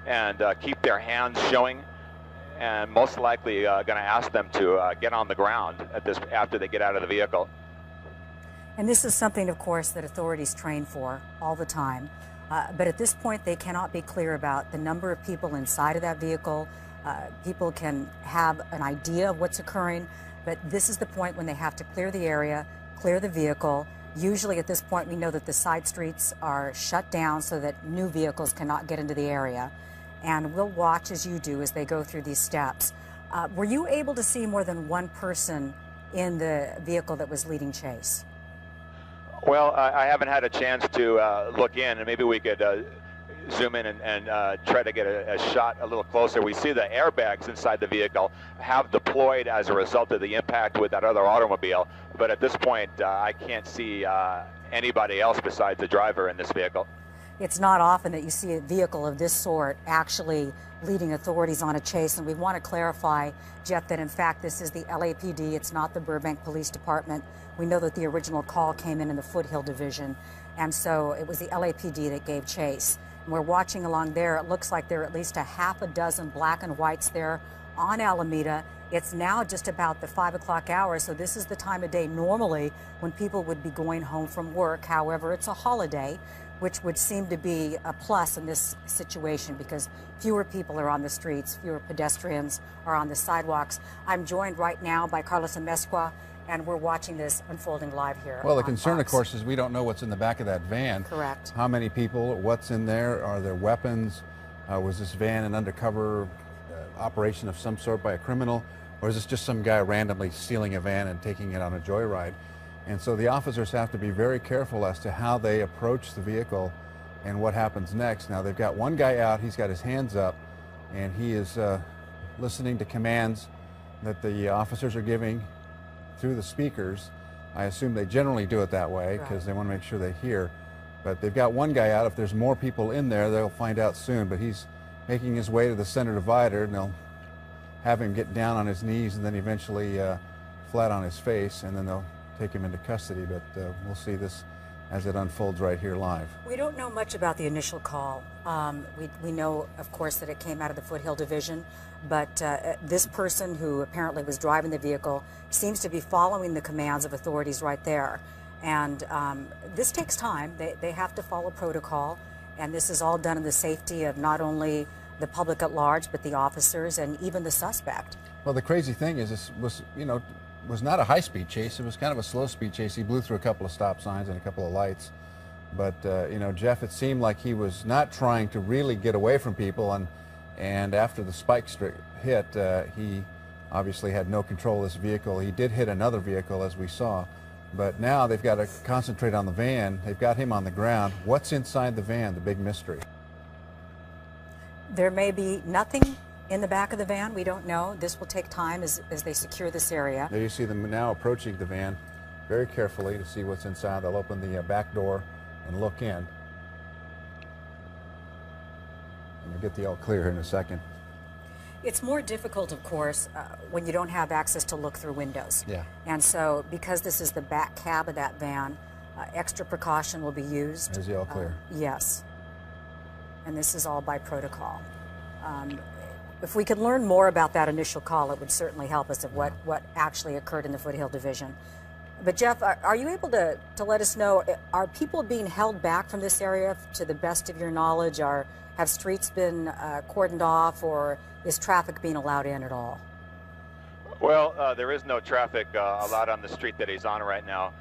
and keep their hands showing, and most likely going to ask them to get on the ground after they get out of the vehicle. And this is something, of course, that authorities train for all the time. But at this point, they cannot be clear about the number of people inside of that vehicle. People can have an idea of what's occurring, but this is the point when they have to clear the area, clear the vehicle. Usually at this point, we know that the side streets are shut down so that new vehicles cannot get into the area. And we'll watch, as you do, as they go through these steps. Were you able to see more than one person in the vehicle that was leading chase? Well, I haven't had a chance to look in, and maybe we could zoom in and try to get a shot a little closer. We see the airbags inside the vehicle have deployed as a result of the impact with that other automobile, but at this point I can't see anybody else besides the driver in this vehicle. It's not often that you see a vehicle of this sort actually leading authorities on a chase, and we want to clarify, Jeff, that in fact this is the LAPD, it's not the Burbank Police Department. We know that the original call came in the Foothill Division, and so it was the LAPD that gave chase. And we're watching along there. It looks like there are at least a half a dozen black and whites there on Alameda. It's now just about the 5 o'clock hour, so this is the time of day normally when people would be going home from work. However, it's a holiday, which would seem to be a plus in this situation because fewer people are on the streets, fewer pedestrians are on the sidewalks. I'm joined right now by Carlos Amezcua, and we're watching this unfolding live here. Well, the concern, Fox. of course, is we don't know what's in the back of that van. Correct. How many people, what's in there, are there weapons? Was this van an undercover operation of some sort by a criminal? Or is this just some guy randomly stealing a van and taking it on a joyride? And so the officers have to be very careful as to how they approach the vehicle and what happens next. Now they've got one guy out, he's got his hands up, and he is listening to commands that the officers are giving through the speakers. I assume they generally do it that way because they want to make sure they hear. But they've got one guy out. If there's more people in there, they'll find out soon. But he's making his way to the center divider, and they'll have him get down on his knees and then eventually flat on his face, and then they'll take him into custody. But we'll see this as it unfolds right here live. We don't know much about the initial call. We know, of course, that it came out of the Foothill Division, but this person who apparently was driving the vehicle seems to be following the commands of authorities right there. And this takes time. They have to follow protocol, and this is all done in the safety of not only the public at large, but the officers and even the suspect. Well, the crazy thing is this was not a high-speed chase. It was kind of a slow-speed chase. He blew through a couple of stop signs and a couple of lights. But, Jeff, it seemed like he was not trying to really get away from people. And after the spike hit, he obviously had no control of this vehicle. He did hit another vehicle, as we saw. But now they've got to concentrate on the van. They've got him on the ground. What's inside the van? The big mystery. There may be nothing in the back of the van. We don't know. This will take time as they secure this area. There you see them now approaching the van very carefully to see what's inside. They'll open the back door and look in. And we'll get the all clear here in a second. It's more difficult, of course, when you don't have access to look through windows. Yeah. And so because this is the back cab of that van, extra precaution will be used. There's the all clear. Yes. And this is all by protocol. If we could learn more about that initial call, it would certainly help us of what actually occurred in the Foothill Division. But Jeff, are you able to let us know, are people being held back from this area to the best of your knowledge? Have streets been cordoned off, or is traffic being allowed in at all? Well, there is no traffic allowed on the street that he's on right now.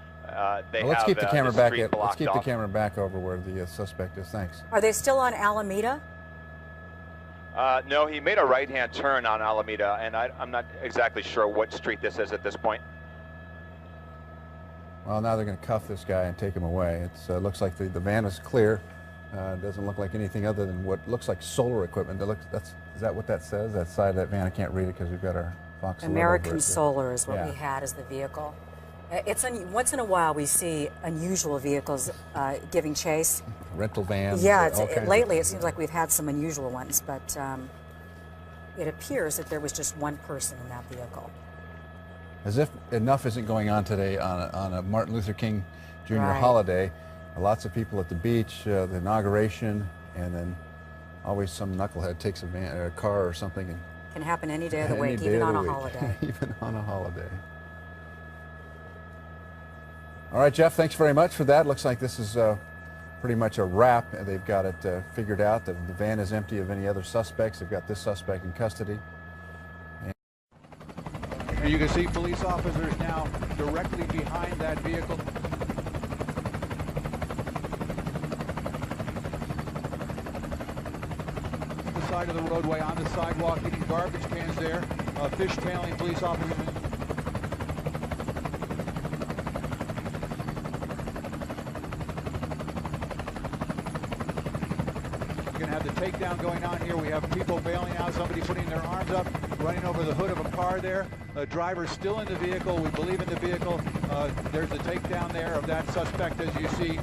Let's keep the camera back. Let's keep the camera back over where the suspect is. Thanks. Are they still on Alameda? No, he made a right-hand turn on Alameda, and I'm not exactly sure what street this is at this point. Well, now they're going to cuff this guy and take him away. It looks like the van is clear. It doesn't look like anything other than what looks like solar equipment. Is that what that says? That side of that van? I can't read it because we've got our Fox. American Solar is what we had as the vehicle. Once in a while we see unusual vehicles giving chase. Rental vans. Yeah, lately it seems like we've had some unusual ones, but it appears that there was just one person in that vehicle. As if enough isn't going on today on a Martin Luther King Jr. holiday. Lots of people at the beach, the inauguration, and then always some knucklehead takes a van or a car or something and Can happen any day of the any week, day even of on the a week. holiday. Even on a holiday. All right, Jeff, thanks very much for that. Looks like this is pretty much a wrap. They've got it figured out. The van is empty of any other suspects. They've got this suspect in custody. And you can see police officers now directly behind that vehicle. The side of the roadway, on the sidewalk, getting garbage cans there. Fishtailing police officers. We're going to have the takedown going on here. We have people bailing out, somebody putting their arms up, running over the hood of a car there. A driver still in the vehicle. We believe in the vehicle. There's a takedown there of that suspect, as you see.